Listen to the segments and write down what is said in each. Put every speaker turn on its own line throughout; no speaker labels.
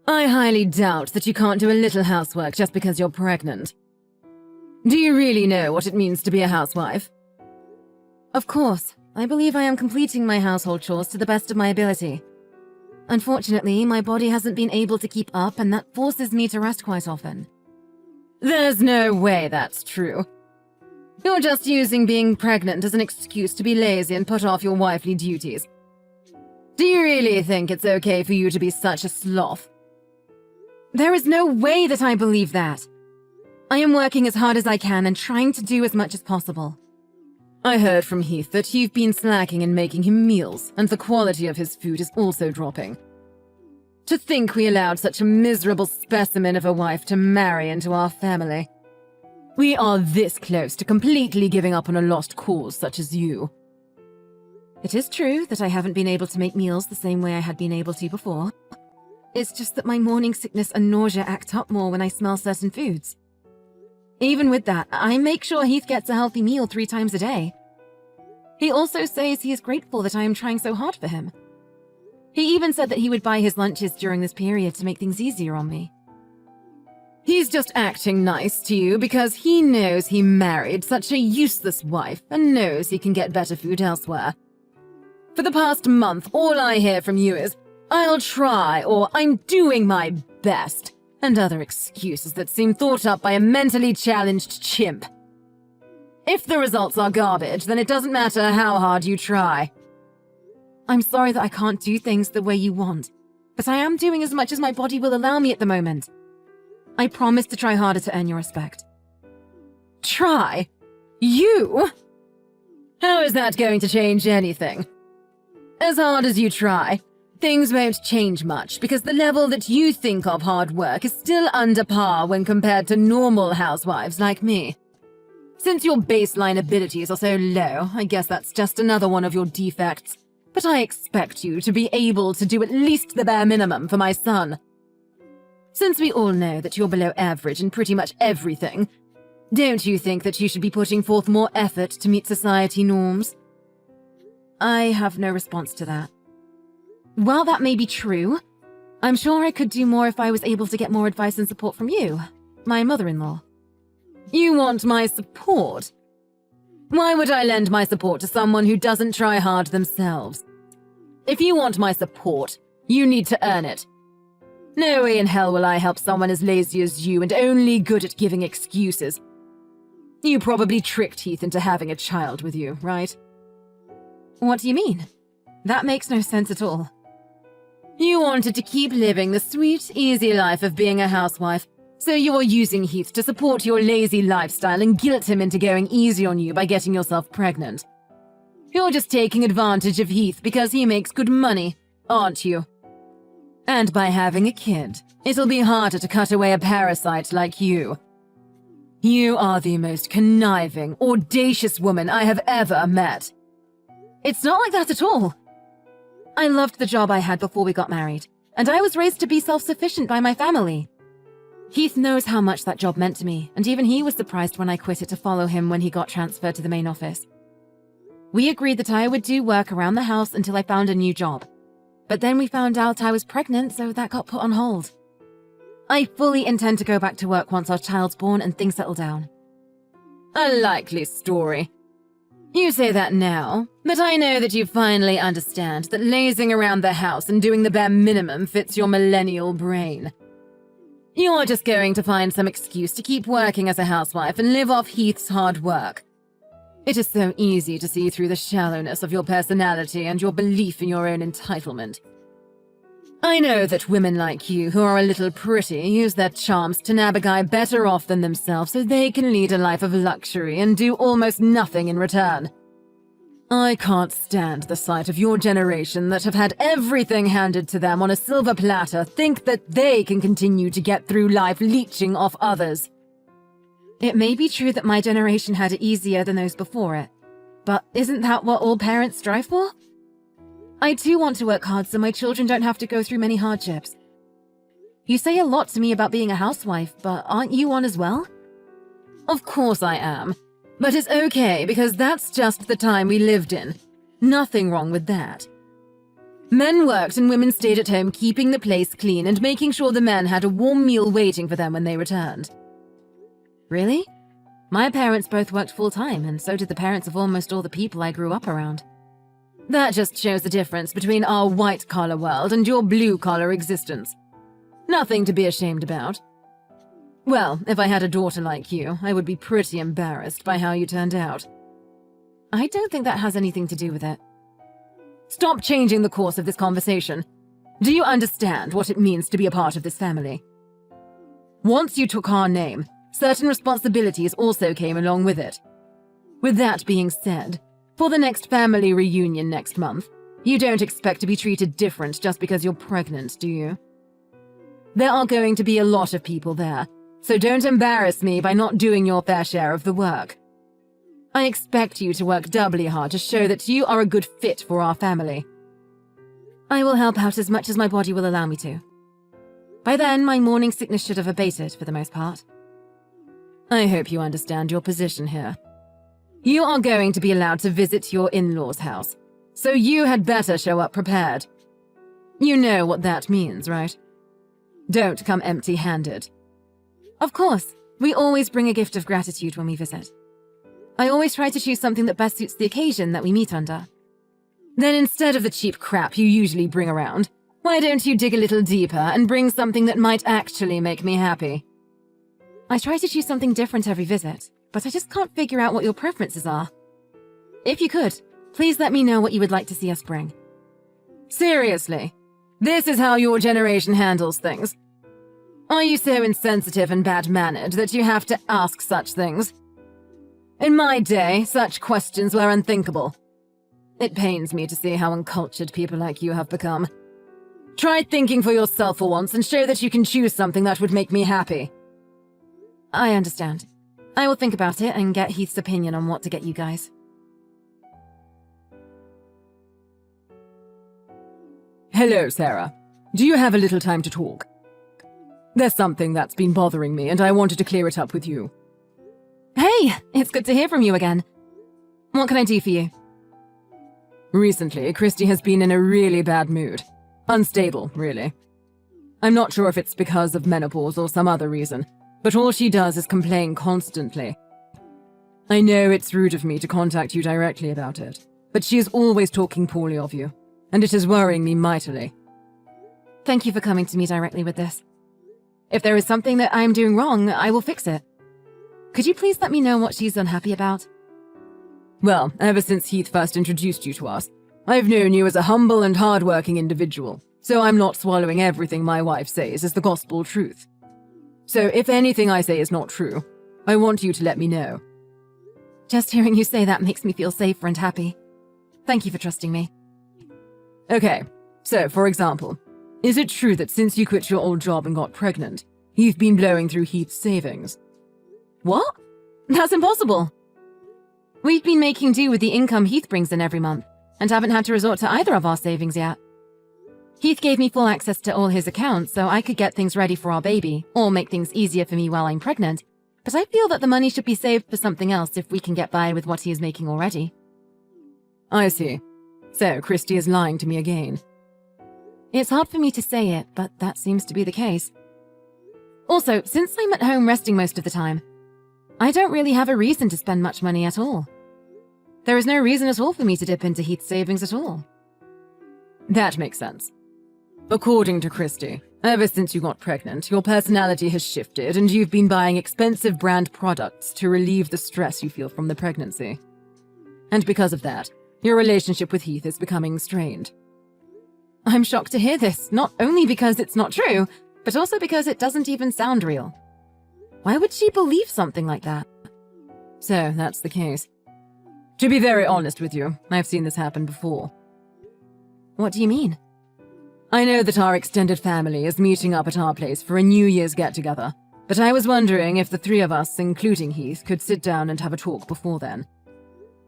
I highly doubt that you can't do a little housework just because you're pregnant. Do you really know what it means to be a housewife? Of course, I believe I am completing my household chores to the best of my ability. Unfortunately, my body hasn't been able to keep up, and that forces me to rest quite often. There's no way that's true. You're just using being pregnant as an excuse to be lazy and put off your wifely duties. Do you really think it's okay for you to be such a sloth? There is no way that I believe that. I am working as hard as I can and trying to do as much as possible. I heard from Heath that you've been slacking in making him meals, and the quality of his food is also dropping. To think we allowed such a miserable specimen of a wife to marry into our family. We are this close to completely giving up on a lost cause such as you. It is true that I haven't been able to make meals the same way I had been able to before. It's just that my morning sickness and nausea act up more when I smell certain foods. Even with that, I make sure Heath gets a healthy meal 3 times a day. He also says he is grateful that I am trying so hard for him. He even said that he would buy his lunches during this period to make things easier on me. He's just acting nice to you because he knows he married such a useless wife and knows he can get better food elsewhere. For the past month, all I hear from you is, "I'll try," or "I'm doing my best," and other excuses that seem thought up by a mentally challenged chimp. If the results are garbage, then it doesn't matter how hard you try. I'm sorry that I can't do things the way you want, but I am doing as much as my body will allow me at the moment. I promise to try harder to earn your respect. Try? You? How is that going to change anything? As hard as you try, things won't change much because the level that you think of hard work is still under par when compared to normal housewives like me. Since your baseline abilities are so low, I guess that's just another one of your defects. But I expect you to be able to do at least the bare minimum for my son. Since we all know that you're below average in pretty much everything, don't you think that you should be putting forth more effort to meet society norms? I have no response to that. While that may be true, I'm sure I could do more if I was able to get more advice and support from you, my mother-in-law. You want my support? Why would I lend my support to someone who doesn't try hard themselves? If you want my support, you need to earn it. No way in hell will I help someone as lazy as you and only good at giving excuses. You probably tricked Heath into having a child with you, right? What do you mean? That makes no sense at all. You wanted to keep living the sweet, easy life of being a housewife, so you're using Heath to support your lazy lifestyle and guilt him into going easy on you by getting yourself pregnant. You're just taking advantage of Heath because he makes good money, aren't you? And by having a kid, it'll be harder to cut away a parasite like you. You are the most conniving, audacious woman I have ever met. It's not like that at all. I loved the job I had before we got married, and I was raised to be self-sufficient by my family. Heath knows how much that job meant to me, and even he was surprised when I quit it to follow him when he got transferred to the main office. We agreed that I would do work around the house until I found a new job. But then we found out I was pregnant, so that got put on hold. I fully intend to go back to work once our child's born and things settle down. A likely story. You say that now, but I know that you finally understand that lazing around the house and doing the bare minimum fits your millennial brain. You're just going to find some excuse to keep working as a housewife and live off Heath's hard work. It is so easy to see through the shallowness of your personality and your belief in your own entitlement. I know that women like you who are a little pretty use their charms to nab a guy better off than themselves so they can lead a life of luxury and do almost nothing in return. I can't stand the sight of your generation that have had everything handed to them on a silver platter think that they can continue to get through life leeching off others. It may be true that my generation had it easier than those before it, but isn't that what all parents strive for? I too want to work hard so my children don't have to go through many hardships. You say a lot to me about being a housewife, but aren't you one as well? Of course I am. But it's okay because that's just the time we lived in. Nothing wrong with that. Men worked and women stayed at home, keeping the place clean and making sure the men had a warm meal waiting for them when they returned. Really? My parents both worked full-time, and so did the parents of almost all the people I grew up around. That just shows the difference between our white-collar world and your blue-collar existence. Nothing to be ashamed about. Well, if I had a daughter like you, I would be pretty embarrassed by how you turned out. I don't think that has anything to do with it. Stop changing the course of this conversation. Do you understand what it means to be a part of this family? Once you took our name, certain responsibilities also came along with it. With that being said, for the next family reunion next month, you don't expect to be treated different just because you're pregnant, do you? There are going to be a lot of people there, so don't embarrass me by not doing your fair share of the work. I expect you to work doubly hard to show that you are a good fit for our family. I will help out as much as my body will allow me to. By then, my morning sickness should have abated for the most part. I hope you understand your position here. You are going to be allowed to visit your in-laws' house, so you had better show up prepared. You know what that means, right? Don't come empty-handed. Of course, we always bring a gift of gratitude when we visit. I always try to choose something that best suits the occasion that we meet under. Then instead of the cheap crap you usually bring around, why don't you dig a little deeper and bring something that might actually make me happy? I try to choose something different every visit, but I just can't figure out what your preferences are. If you could, please let me know what you would like to see us bring. Seriously, this is how your generation handles things. Are you so insensitive and bad-mannered that you have to ask such things? In my day, such questions were unthinkable. It pains me to see how uncultured people like you have become. Try thinking for yourself for once and show that you can choose something that would make me happy. I understand. I will think about it and get Heath's opinion on what to get you guys.
Hello, Sarah. Do you have a little time to talk? There's something that's been bothering me, and I wanted to clear it up with you.
Hey, it's good to hear from you again. What can I do for you?
Recently, Christy has been in a really bad mood. Unstable, really. I'm not sure if it's because of menopause or some other reason, but all she does is complain constantly. I know it's rude of me to contact you directly about it, but she is always talking poorly of you, and it is worrying me mightily.
Thank you for coming to me directly with this. If there is something that I'm doing wrong, I will fix it. Could you please let me know what she's unhappy about?
Well, ever since Heath first introduced you to us, I've known you as a humble and hard-working individual, so I'm not swallowing everything my wife says as the gospel truth. So if anything I say is not true, I want you to let me know.
Just hearing you say that makes me feel safer and happy. Thank you for trusting me.
Okay, so for example, is it true that since you quit your old job and got pregnant, you've been blowing through Heath's savings?
What? That's impossible. We've been making do with the income Heath brings in every month, and haven't had to resort to either of our savings yet. Heath gave me full access to all his accounts so I could get things ready for our baby, or make things easier for me while I'm pregnant, but I feel that the money should be saved for something else if we can get by with what he is making already.
I see. So Christy is lying to me again.
It's hard for me to say it, but that seems to be the case. Also, since I'm at home resting most of the time, I don't really have a reason to spend much money at all. There is no reason at all for me to dip into Heath's savings at all.
That makes sense. According to Christy, ever since you got pregnant, your personality has shifted and you've been buying expensive brand products to relieve the stress you feel from the pregnancy. And because of that, your relationship with Heath is becoming strained.
I'm shocked to hear this, not only because it's not true, but also because it doesn't even sound real. Why would she believe something like that?
So, that's the case. To be very honest with you, I've seen this happen before.
What do you mean?
I know that our extended family is meeting up at our place for a New Year's get-together, but I was wondering if the three of us, including Heath, could sit down and have a talk before then.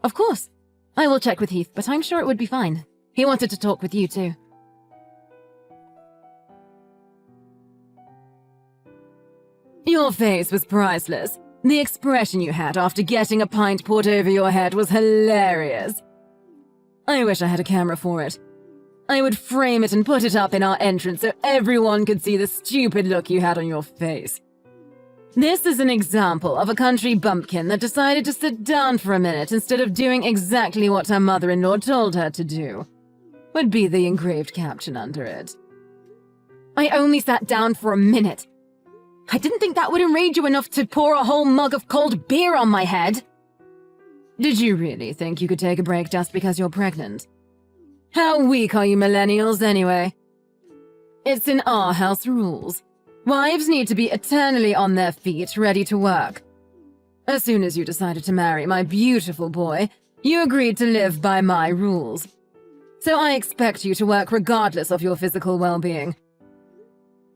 Of course. I will check with Heath, but I'm sure it would be fine. He wanted to talk with you too.
Your face was priceless. The expression you had after getting a pint poured over your head was hilarious. I wish I had a camera for it. I would frame it and put it up in our entrance so everyone could see the stupid look you had on your face. This is an example of a country bumpkin that decided to sit down for a minute instead of doing exactly what her mother-in-law told her to do. Would be the engraved caption under it. I only sat down for a minute. I didn't think that would enrage you enough to pour a whole mug of cold beer on my head. Did you really think you could take a break just because you're pregnant? How weak are you millennials anyway? It's in our house rules. Wives need to be eternally on their feet, ready to work. As soon as you decided to marry my beautiful boy, you agreed to live by my rules. So I expect you to work regardless of your physical well-being.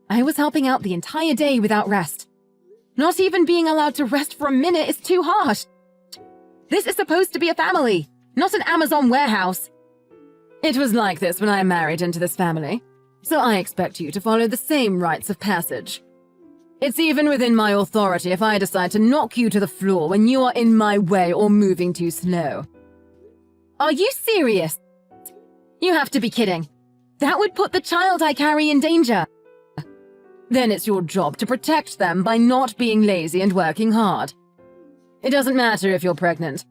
I was helping out the entire day without rest. Not even being allowed to rest for a minute is too harsh. This is supposed to be a family, not an Amazon warehouse. It was like this when I married into this family, so I expect you to follow the same rites of passage. It's even within my authority if I decide to knock you to the floor when you are in my way or moving too slow. Are you serious? You have to be kidding. That would put the child I carry in danger. Then it's your job to protect them by not being lazy and working hard. It doesn't matter if you're pregnant.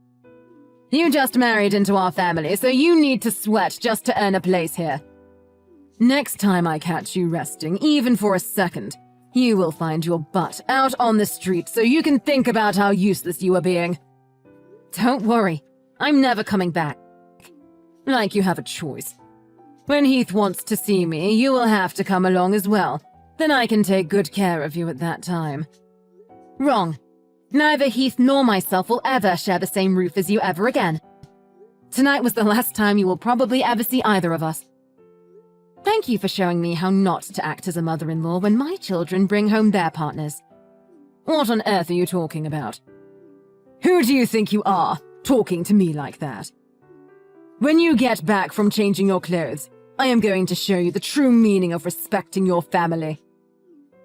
You just married into our family, so you need to sweat just to earn a place here. Next time I catch you resting, even for a second, you will find your butt out on the street so you can think about how useless you are being. Don't worry, I'm never coming back. Like you have a choice. When Heath wants to see me, you will have to come along as well. Then I can take good care of you at that time. Wrong. Neither Heath nor myself will ever share the same roof as you ever again. Tonight was the last time you will probably ever see either of us. Thank you for showing me how not to act as a mother-in-law when my children bring home their partners. What on earth are you talking about? Who do you think you are, talking to me like that? When you get back from changing your clothes, I am going to show you the true meaning of respecting your family.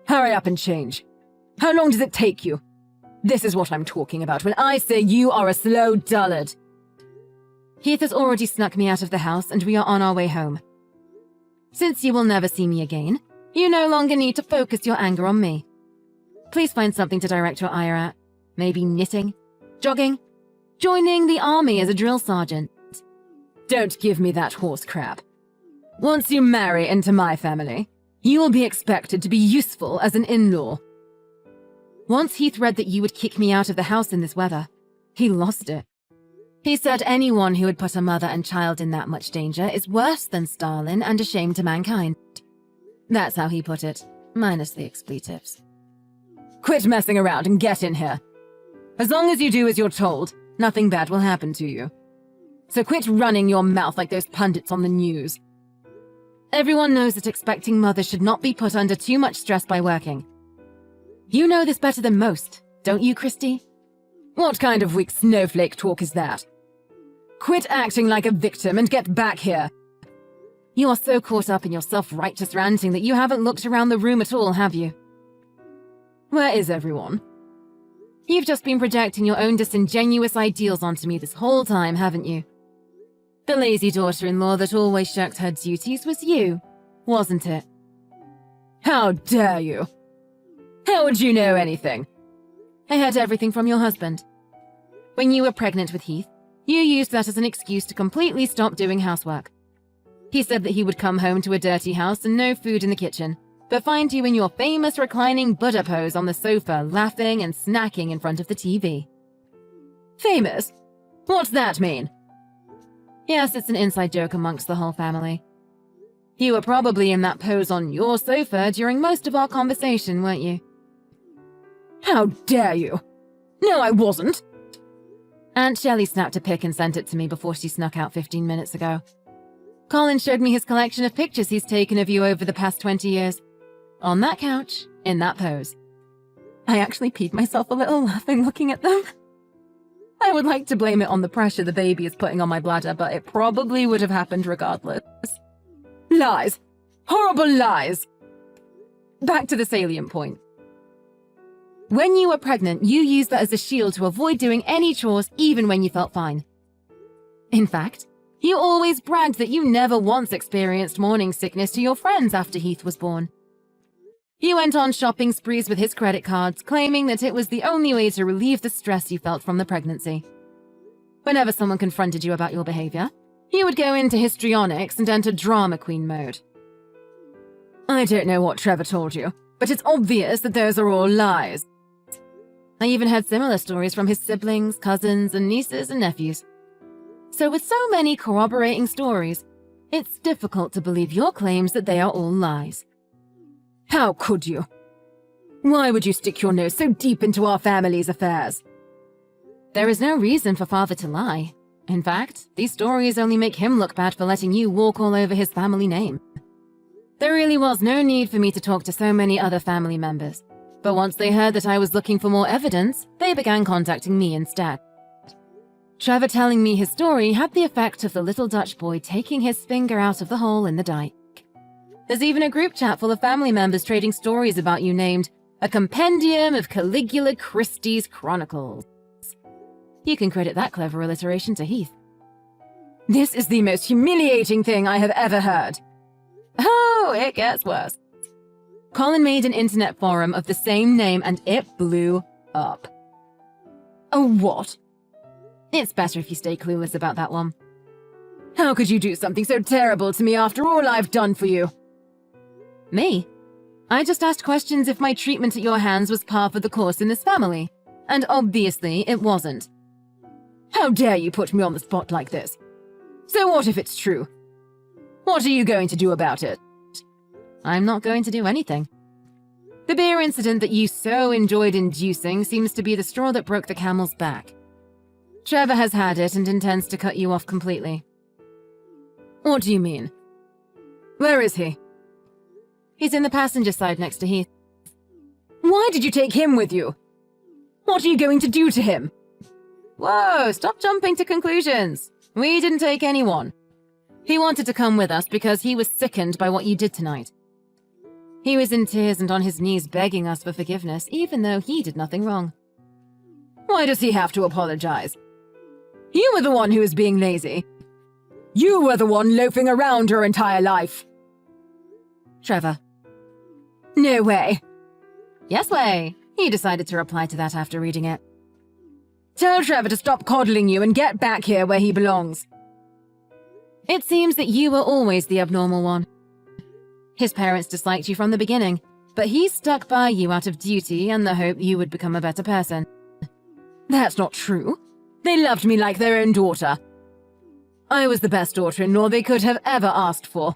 Hurry up and change. How long does it take you? This is what I'm talking about when I say you are a slow dullard. Heath has already snuck me out of the house and we are on our way home. Since you will never see me again, you no longer need to focus your anger on me. Please find something to direct your ire at. Maybe knitting, jogging, joining the army as a drill sergeant. Don't give me that horse crap. Once you marry into my family, you will be expected to be useful as an in-law. Once Heath read that you would kick me out of the house in this weather, he lost it. He said anyone who would put a mother and child in that much danger is worse than Stalin and a shame to mankind. That's how he put it, minus the expletives. Quit messing around and get in here. As long as you do as you're told, nothing bad will happen to you. So quit running your mouth like those pundits on the news. Everyone knows that expecting mothers should not be put under too much stress by working. You know this better than most, don't you, Christy? What kind of weak snowflake talk is that? Quit acting like a victim and get back here. You are so caught up in your self-righteous ranting that you haven't looked around the room at all, have you? Where is everyone? You've just been projecting your own disingenuous ideals onto me this whole time, haven't you? The lazy daughter-in-law that always shirked her duties was you, wasn't it? How dare you? How would you know anything? I heard everything from your husband. When you were pregnant with Heath, you used that as an excuse to completely stop doing housework. He said that he would come home to a dirty house and no food in the kitchen, but find you in your famous reclining Buddha pose on the sofa, laughing and snacking in front of the TV. Famous? What's that mean? Yes, it's an inside joke amongst the whole family. You were probably in that pose on your sofa during most of our conversation, weren't you? How dare you? No, I wasn't. Aunt Shelley snapped a pic and sent it to me before she snuck out 15 minutes ago. Colin showed me his collection of pictures he's taken of you over the past 20 years. On that couch, in that pose. I actually peed myself a little laughing looking at them. I would like to blame it on the pressure the baby is putting on my bladder, but it probably would have happened regardless. Lies. Horrible lies. Back to the salient point. When you were pregnant, you used that as a shield to avoid doing any chores even when you felt fine. In fact,
You always bragged that you never once experienced morning sickness to your friends after Heath was born. You went on shopping sprees with his credit cards, claiming that it was the only way to relieve the stress you felt from the pregnancy. Whenever someone confronted you about your behavior, you would go into histrionics and enter drama queen mode. I don't know what Trevor told you, but it's obvious that those are all lies. I even heard similar stories from his siblings, cousins, and nieces and nephews. So with so many corroborating stories, it's difficult to believe your claims that they are all lies. How could you? Why would you stick your nose so deep into our family's affairs? There is no reason for Father to lie. In fact, these stories only make him look bad for letting you walk all over his family name. There really was no need for me to talk to so many other family members, but once they heard that I was looking for more evidence, they began contacting me instead. Trevor telling me his story had the effect of the little Dutch boy taking his finger out of the hole in the dike. There's even a group chat full of family members trading stories about you named A Compendium of Caligula Christie's Chronicles. You can credit that clever alliteration to Heath. This is the most humiliating thing I have ever heard. Oh, it gets worse. Colin made an internet forum of the same name and it blew up. Oh, what? It's better if you stay clueless about that one. How could you do something so terrible to me after all I've done for you? Me? I just asked questions if my treatment at your hands was par for the course in this family, and obviously it wasn't. How dare you put me on the spot like this? So what if it's true? What are you going to do about it? I'm not going to do anything. The beer incident that you so enjoyed inducing seems to be the straw that broke the camel's back. Trevor has had it and intends to cut you off completely. What do you mean? Where is he? He's in the passenger side next to Heath. Why did you take him with you? What are you going to do to him? Whoa, stop jumping to conclusions. We didn't take anyone. He wanted to come with us because he was sickened by what you did tonight. He was in tears and on his knees begging us for forgiveness, even though he did nothing wrong. Why does he have to apologize? You were the one who was being lazy. You were the one loafing around your entire life. Trevor. No way. Yes way. He decided to reply to that after reading it. Tell Trevor to stop coddling you and get back here where he belongs. It seems that you were always the abnormal one. His parents disliked you from the beginning, but he stuck by you out of duty and the hope you would become a better person. That's not true. They loved me like their own daughter. I was the best daughter-in-law they could have ever asked for.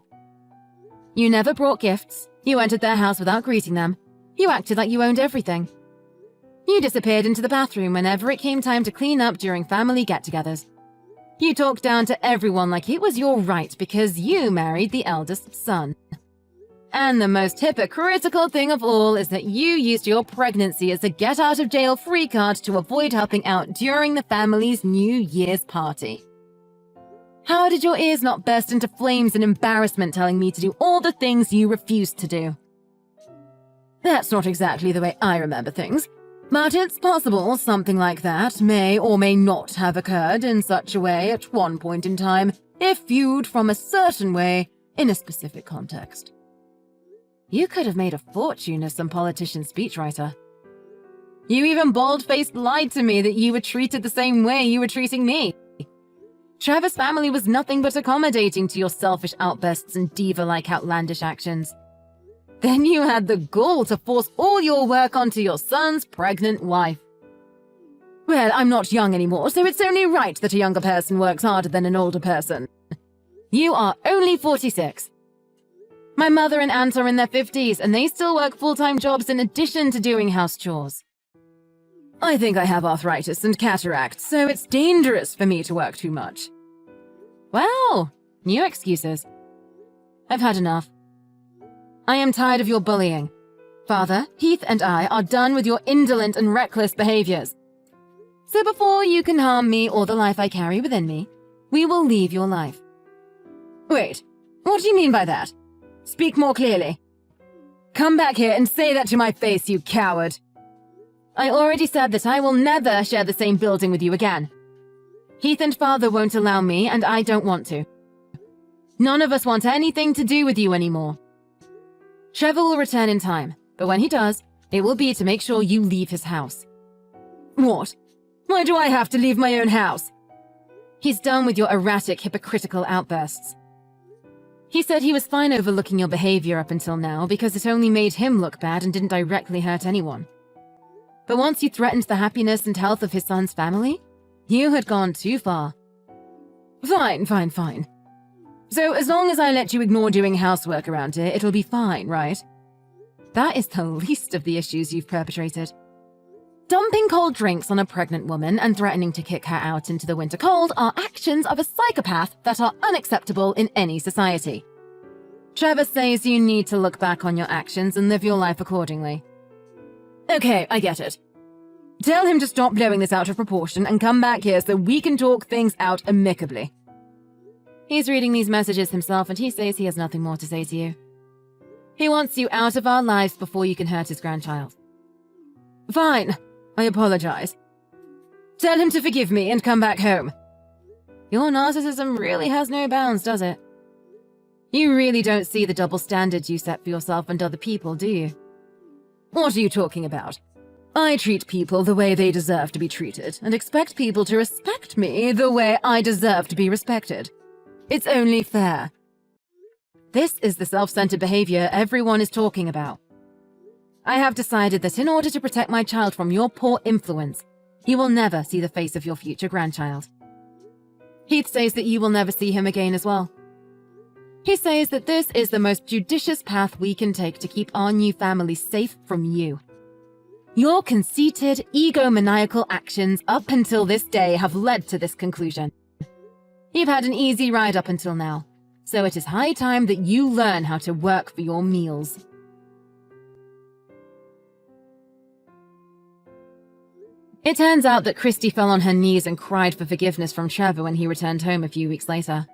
You never brought gifts. You entered their house without greeting them. You acted like you owned everything. You disappeared into the bathroom whenever it came time to clean up during family get-togethers. You talked down to everyone like it was your right because you married the eldest son. And the most hypocritical thing of all is that you used your pregnancy as a get-out-of-jail-free card to avoid helping out during the family's New Year's party. How did your ears not burst into flames in embarrassment telling me to do all the things you refused to do? That's not exactly the way I remember things, but it's possible something like that may or may not have occurred in such a way at one point in time if viewed from a certain way in a specific context. You could have made a fortune as some politician speechwriter. You even bald-faced lied to me that you were treated the same way you were treating me. Trevor's family was nothing but accommodating to your selfish outbursts and diva-like outlandish actions. Then you had the gall to force all your work onto your son's pregnant wife. Well, I'm not young anymore, so it's only right that a younger person works harder than an older person. You are only 46. My mother and aunt are in their 50s, and they still work full-time jobs in addition to doing house chores. I think I have arthritis and cataracts, so it's dangerous for me to work too much. Well, new excuses. I've had enough. I am tired of your bullying. Father, Heath and I are done with your indolent and reckless behaviors. So before you can harm me or the life I carry within me, we will leave your life. Wait, what do you mean by that? Speak more clearly. Come back here and say that to my face, you coward. I already said that I will never share the same building with you again. Heath and father won't allow me, and I don't want to. None of us want anything to do with you anymore. Trevor will return in time, but when he does, it will be to make sure you leave his house. What? Why do I have to leave my own house? He's done with your erratic, hypocritical outbursts. He said he was fine overlooking your behavior up until now because it only made him look bad and didn't directly hurt anyone. But once you threatened the happiness and health of his son's family, you had gone too far. Fine. So as long as I let you ignore doing housework around here, it'll be fine, right? That is the least of the issues you've perpetrated. Dumping cold drinks on a pregnant woman and threatening to kick her out into the winter cold are actions of a psychopath that are unacceptable in any society. Trevor says you need to look back on your actions and live your life accordingly. Okay, I get it. Tell him to stop blowing this out of proportion and come back here so we can talk things out amicably. He's reading these messages himself and he says he has nothing more to say to you. He wants you out of our lives before you can hurt his grandchild. Fine. I apologize. Tell him to forgive me and come back home. Your narcissism really has no bounds, does it? You really don't see the double standards you set for yourself and other people, do you? What are you talking about? I treat people the way they deserve to be treated and expect people to respect me the way I deserve to be respected. It's only fair. This is the self-centered behavior everyone is talking about. I have decided that in order to protect my child from your poor influence, he will never see the face of your future grandchild. Heath says that you will never see him again as well. He says that this is the most judicious path we can take to keep our new family safe from you. Your conceited, egomaniacal actions up until this day have led to this conclusion. You've had an easy ride up until now, so it is high time that you learn how to work for your meals. It turns out that Christy fell on her knees and cried for forgiveness from Trevor when he returned home a few weeks later.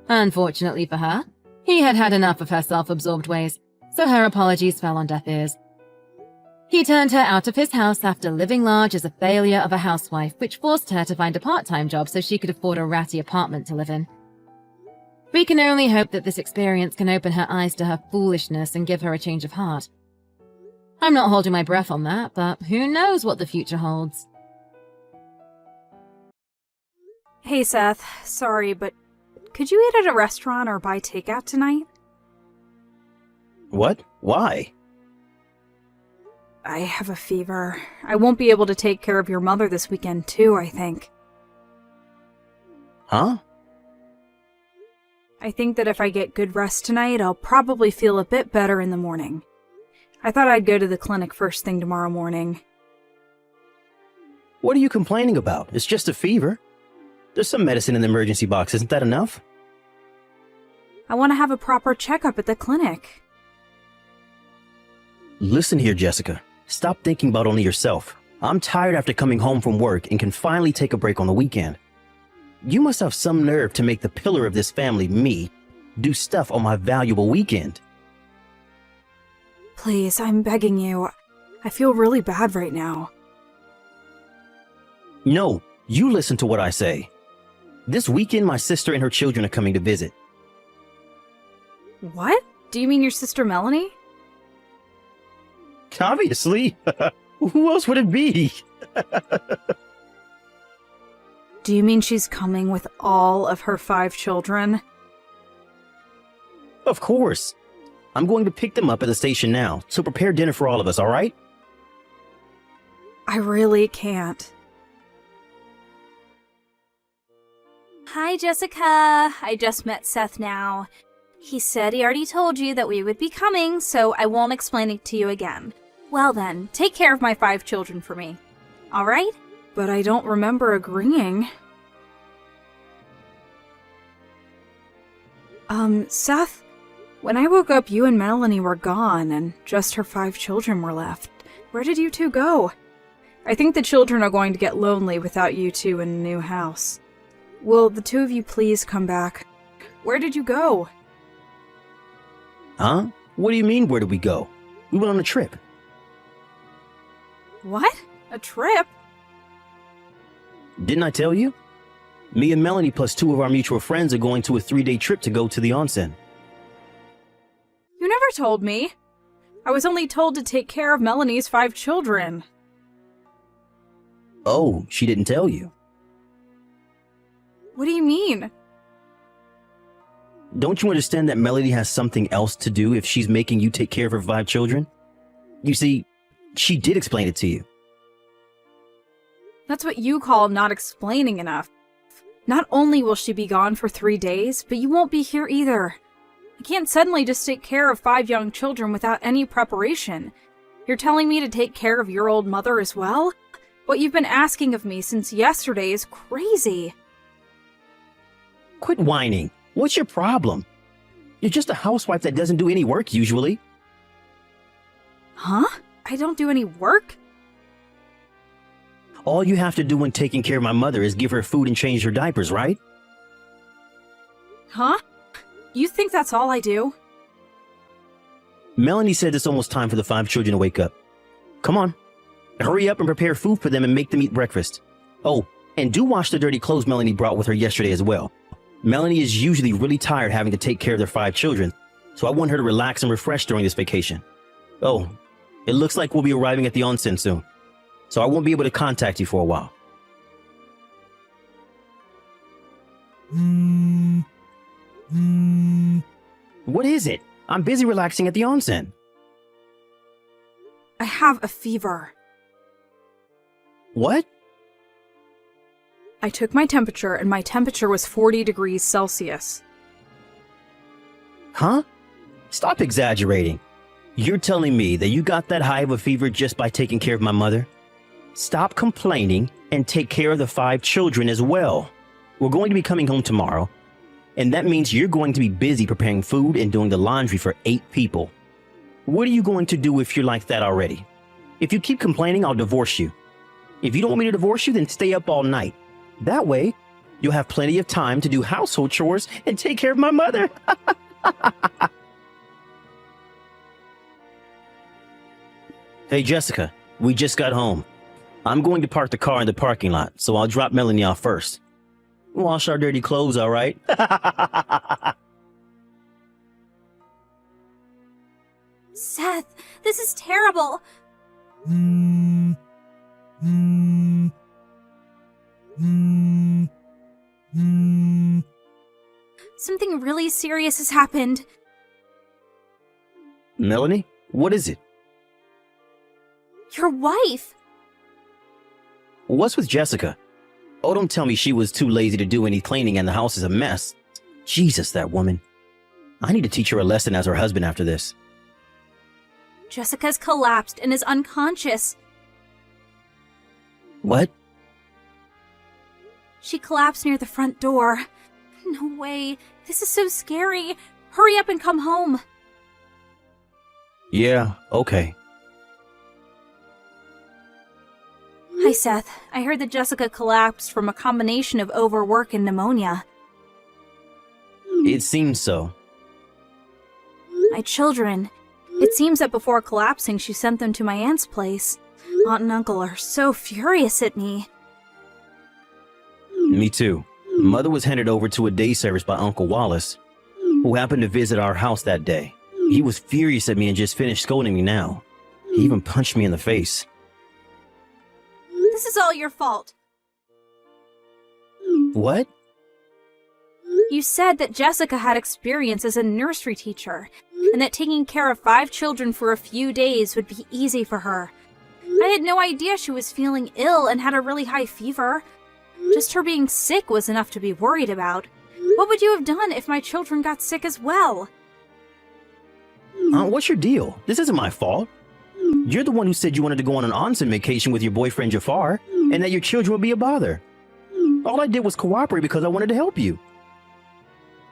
Unfortunately for her, he had had enough of her self-absorbed ways, so her apologies fell on deaf ears. He turned her out of his house after living large as a failure of a housewife, which forced her to find a part-time job so she could afford a ratty apartment to live in. We can only hope that this experience can open her eyes to her foolishness and give her a change of heart. I'm not holding my breath on that, but who knows what the future holds.
Hey Seth, sorry, but could you eat at a restaurant or buy takeout tonight?
What? Why?
I have a fever. I won't be able to take care of your mother this weekend too, I think.
Huh?
I think that if I get good rest tonight, I'll probably feel a bit better in the morning. I thought I'd go to the clinic first thing tomorrow morning.
What are you complaining about? It's just a fever. There's some medicine in the emergency box, isn't that enough?
I want to have a proper checkup at the clinic.
Listen here, Jessica. Stop thinking about only yourself. I'm tired after coming home from work and can finally take a break on the weekend. You must have some nerve to make the pillar of this family, me, do stuff on my valuable weekend.
Please, I'm begging you. I feel really bad right now.
No, you listen to what I say. This weekend, my sister and her children are coming to visit.
What? Do you mean your sister Melanie?
Obviously. Who else would it be?
Do you mean she's coming with all of her 5 children?
Of course. I'm going to pick them up at the station now, so prepare dinner for all of us, all right?
I really can't. Hi, Jessica. I just met Seth now. He said he already told you that we would be coming, so I won't explain it to you again. Well then, take care of my 5 children for me. All right? But I don't remember agreeing. Seth, when I woke up, you and Melanie were gone, and just her 5 children were left. Where did you two go? I think the children are going to get lonely without you two in a new house. Will the 2 of you please come back? Where did you go?
Huh? What do you mean, where did we go? We went on a trip.
What? A trip?
Didn't I tell you? Me and Melanie plus 2 of our mutual friends are going to a 3-day trip to go to the onsen.
You never told me. I was only told to take care of Melanie's 5 children.
Oh, she didn't tell you.
What do you mean?
Don't you understand that Melanie has something else to do if she's making you take care of her 5 children? You see, she did explain it to you.
That's what you call not explaining enough. Not only will she be gone for 3 days, but you won't be here either. I can't suddenly just take care of 5 young children without any preparation. You're telling me to take care of your old mother as well? What you've been asking of me since yesterday is crazy.
Quit whining. What's your problem? You're just a housewife that doesn't do any work usually.
Huh? I don't do any work?
All you have to do when taking care of my mother is give her food and change her diapers, right?
Huh? You think that's all I do?
Melanie said it's almost time for the 5 children to wake up. Come on. Hurry up and prepare food for them and make them eat breakfast. Oh, and do wash the dirty clothes Melanie brought with her yesterday as well. Melanie is usually really tired having to take care of their 5 children, so I want her to relax and refresh during this vacation. Oh, it looks like we'll be arriving at the onsen soon, so I won't be able to contact you for a while. What is it? I'm busy relaxing at the onsen.
I have a fever.
What?
I took my temperature, and my temperature was 40 degrees Celsius.
Huh? Stop exaggerating. You're telling me that you got that high of a fever just by taking care of my mother? Stop complaining and take care of the 5 children as well. We're going to be coming home tomorrow, and that means you're going to be busy preparing food and doing the laundry for 8 people. What are you going to do if you're like that already? If you keep complaining, I'll divorce you. If you don't want me to divorce you, then stay up all night. That way, you'll have plenty of time to do household chores and take care of my mother. Hey, Jessica, we just got home. I'm going to park the car in the parking lot, so I'll drop Melanie off first. Wash our dirty clothes, all right?
Seth, this is terrible. Something really serious has happened.
Melanie, what is it?
Your wife.
What's with Jessica? Oh, don't tell me she was too lazy to do any cleaning and the house is a mess. Jesus, that woman. I need to teach her a lesson as her husband after this.
Jessica's collapsed and is unconscious.
What?
She collapsed near the front door. No way. This is so scary. Hurry up and come home.
Yeah, okay.
Hi, Seth. I heard that Jessica collapsed from a combination of overwork and pneumonia.
It seems so.
My children. It seems that before collapsing, she sent them to my aunt's place. Aunt and uncle are so furious at me.
Me too. Mother was handed over to a day service by Uncle Wallace, who happened to visit our house that day. He was furious at me and just finished scolding me now. He even punched me in the face.
This is all your fault.
What?
You said that Jessica had experience as a nursery teacher, and that taking care of 5 children for a few days would be easy for her. I had no idea she was feeling ill and had a really high fever. Just her being sick was enough to be worried about. What would you have done if my children got sick as well?
What's your deal? This isn't my fault. You're the one who said you wanted to go on an onsen vacation with your boyfriend Jafar, and that your children would be a bother. All I did was cooperate because I wanted to help you.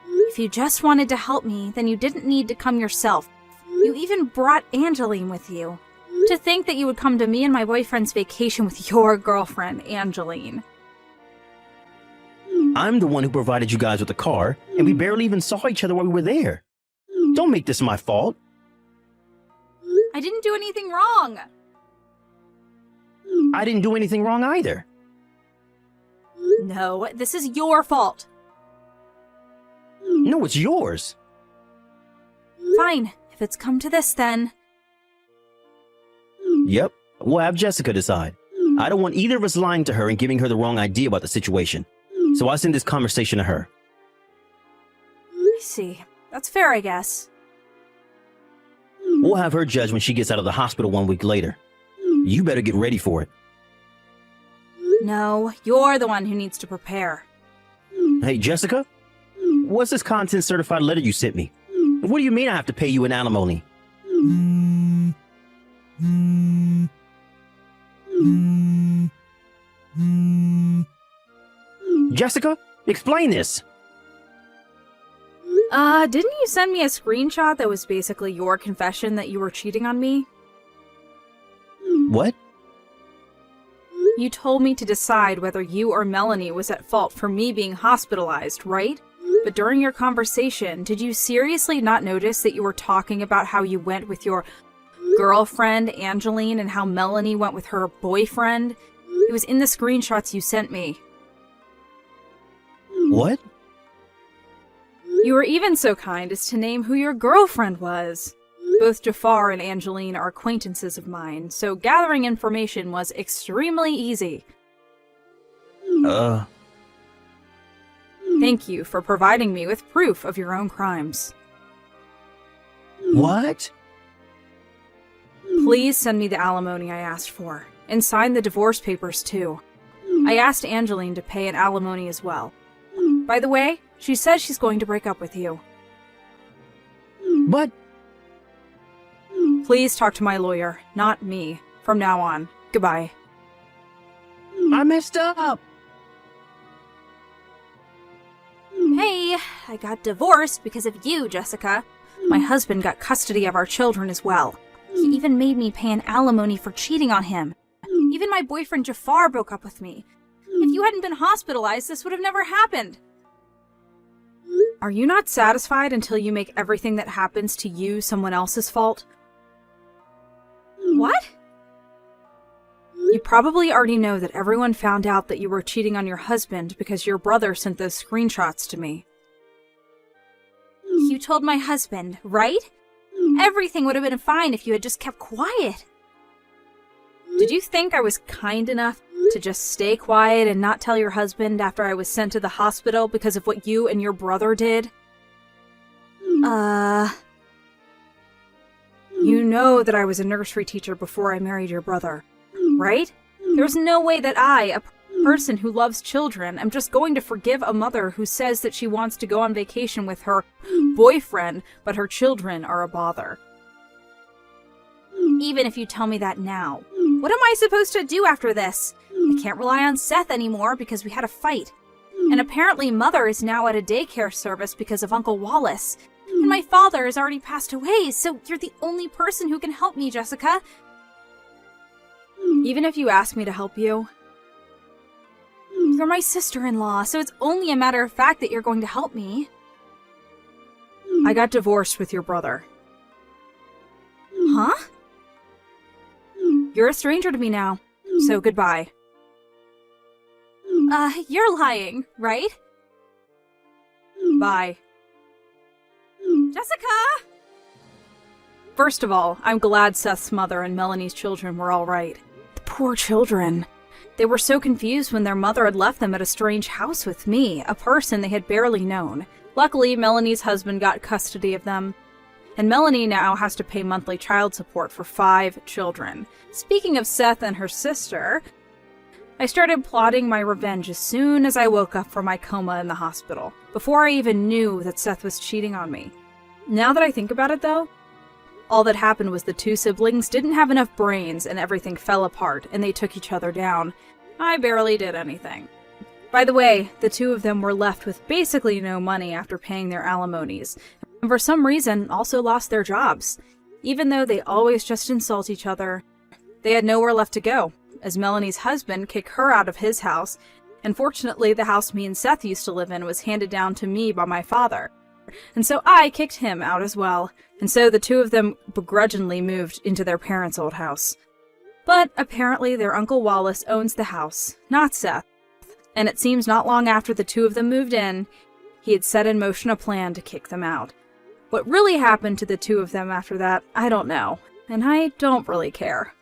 If you just wanted to help me, then you didn't need to come yourself. You even brought Angeline with you. To think that you would come to me and my boyfriend's vacation with your girlfriend, Angeline.
I'm the one who provided you guys with a car, and we barely even saw each other while we were there. Don't make this my fault.
I didn't do anything wrong.
I didn't do anything wrong either.
No, this is your fault.
No, it's yours.
Fine, if it's come to this then.
Yep, we'll have Jessica decide. I don't want either of us lying to her and giving her the wrong idea about the situation. So I send this conversation to her.
I see. That's fair, I guess.
We'll have her judge when she gets out of the hospital 1 week later. You better get ready for it.
No, you're the one who needs to prepare.
Hey, Jessica? What's this content certified letter you sent me? What do you mean I have to pay you in alimony? Jessica, explain this.
Didn't you send me a screenshot that was basically your confession that you were cheating on me?
What?
You told me to decide whether you or Melanie was at fault for me being hospitalized, right? But during your conversation, did you seriously not notice that you were talking about how you went with your girlfriend, Angeline, and how Melanie went with her boyfriend? It was in the screenshots you sent me.
What?
You were even so kind as to name who your girlfriend was. Both Jafar and Angeline are acquaintances of mine, so gathering information was extremely easy. Thank you for providing me with proof of your own crimes.
What?
Please send me the alimony I asked for, and sign the divorce papers too. I asked Angeline to pay an alimony as well. By the way, she says she's going to break up with you.
But...
Please talk to my lawyer, not me, from now on. Goodbye.
I messed up!
Hey, I got divorced because of you, Jessica. My husband got custody of our children as well. He even made me pay an alimony for cheating on him. Even my boyfriend Jafar broke up with me. If you hadn't been hospitalized, this would have never happened.
Are you not satisfied until you make everything that happens to you someone else's fault?
What?
You probably already know that everyone found out that you were cheating on your husband because your brother sent those screenshots to me.
You told my husband, right? Everything would have been fine if you had just kept quiet.
Did you think I was kind enough to just stay quiet and not tell your husband after I was sent to the hospital because of what you and your brother did? You know that I was a nursery teacher before I married your brother, right? There's no way that I, a person who loves children, am just going to forgive a mother who says that she wants to go on vacation with her boyfriend, but her children are a bother.
Even if you tell me that now, what am I supposed to do after this? I can't rely on Seth anymore because we had a fight. And apparently Mother is now at a daycare service because of Uncle Wallace. And my father has already passed away, so you're the only person who can help me, Jessica.
Even if you ask me to help you,
You're my sister-in-law, so it's only a matter of fact that you're going to help me.
I got divorced with your brother.
Huh?
You're a stranger to me now, so goodbye.
You're lying, right?
Bye.
Jessica!
First of all, I'm glad Seth's mother and Melanie's children were all right. The poor children. They were so confused when their mother had left them at a strange house with me, a person they had barely known. Luckily, Melanie's husband got custody of them, and Melanie now has to pay monthly child support for 5 children. Speaking of Seth and her sister, I started plotting my revenge as soon as I woke up from my coma in the hospital, before I even knew that Seth was cheating on me. Now that I think about it, though, all that happened was the 2 siblings didn't have enough brains and everything fell apart and they took each other down. I barely did anything. By the way, the 2 of them were left with basically no money after paying their alimonies, and for some reason also lost their jobs. Even though they always just insult each other, they had nowhere left to go, as Melanie's husband kicked her out of his house, and fortunately the house me and Seth used to live in was handed down to me by my father. And so I kicked him out as well, and so the 2 of them begrudgingly moved into their parents' old house. But apparently their Uncle Wallace owns the house, not Seth, And it seems not long after the two of them moved in, he had set in motion a plan to kick them out. What really happened to the two of them after that, I don't know, and I don't really care.